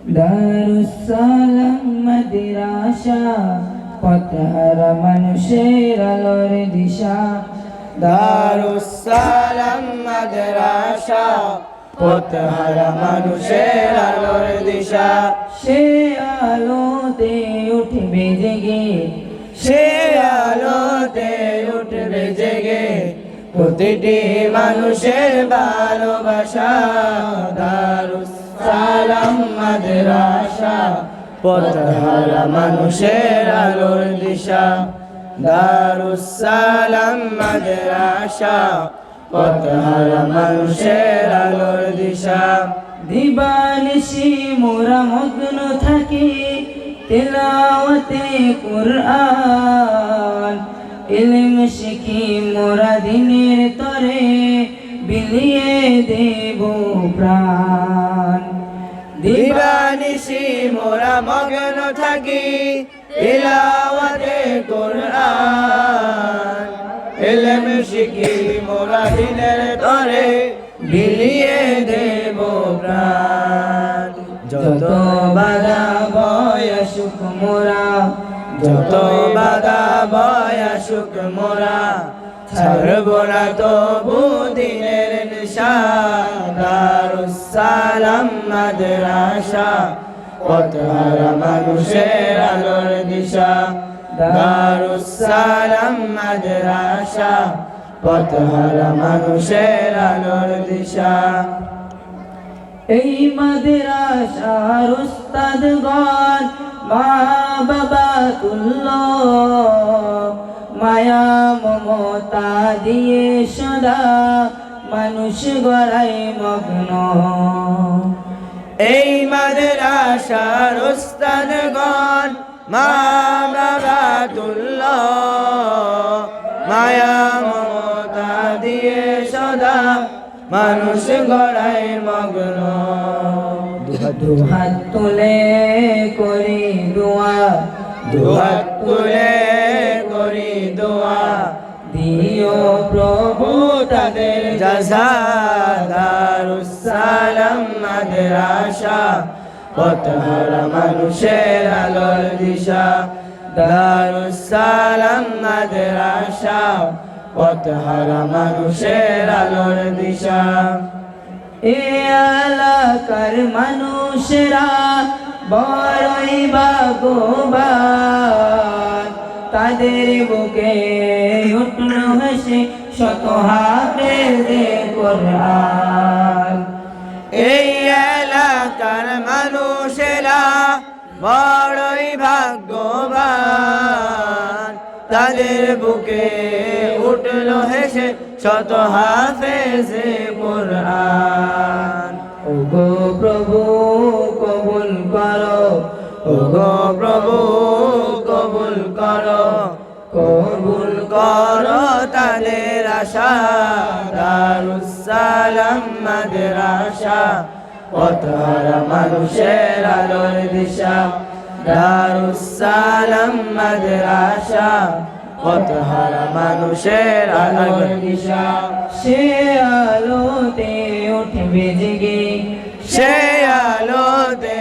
দারুসালাম মাদ্রাসা পথহারা মানুষের আলোর দিশা। দারুসালাম মাদ্রাসা পথহারা মানুষের আলোর দিশা। সে আলোতে উঠবে জেগে, সে আলোতে উঠবে জেগে প্রতিটি মানুষের ভালোবাসা। দারুসালাম মাদ্রাসা পথহারা মানুষের আলোর দিশা। দারুসালাম মাদ্রাসা পথহারা মানুষের আলোর দিশা। দিবানিশি মোরা মগ্ন থাকি তিলাওয়াতে কুরআন। ইলম শিখি মোরা দিনের তরে বিলিয়ে দেব প্রাণ। দিবানিশি মোরা মগ্ন থাকি তিলাওয়াতে কুরআন। ইলম শিখি মোরা দিনের তরে বিলিয়ে দেব প্রাণ। যত বাধা ভয় আসুক মোরা, যত বাধা ভয় আসুক মোরা ছাড়ব না তবু দিনের নিশা। দারুসালাম মাদ্রাসা পথহারা মানুষের আলোর দিশা। দারুসালাম মাদ্রাসা পথহারা মানুষের আলোর দিশা। এই মাদ্রাসার উস্তাদগণ মা বাবা তুল্য, মায়া মমতা দিয়ে সদা মানুষ গড়াই মগ্ন। এই মাদ্রাসার উস্তাদগণ মা বাবা তুল্য, মায়া মমতা দিয়ে সদা মানুষ গড়ায় মগ্ন। দুহাত তুলে করি দোয়া, দুহাত তুলে করি দোয়া দিও প্রভু তাদের জাযা। দারুসালাম মাদ্রাসা পথহারা মানুষের আলোর দিশা। দারুসালাম মাদ্রাসা পথহারা মানুষের আলোর দিশা। এ এলাকার মানুষেরা বড়ই ভাগ্যবান, তাদের বুকে উঠল হেসে শত হাফেজে কোরআন। এই এলাকার মানুষেরা বড়ই ভাগ্যবান, তাদের বুকে উঠল হেসে শত হাফেজে কোরআন। ওগো প্রভু কবুল করো, ওগো প্রভু কবুল করো, কবুল করো তাদের আশা। দারুসালাম মাদ্রাসা পথহারা মানুষের আলোর দিশা। দারুসালাম মাদ্রাসা পথহারা মানুষের আলোর দিশা। সে আলোতে উঠবে জেগে, সে আলোতে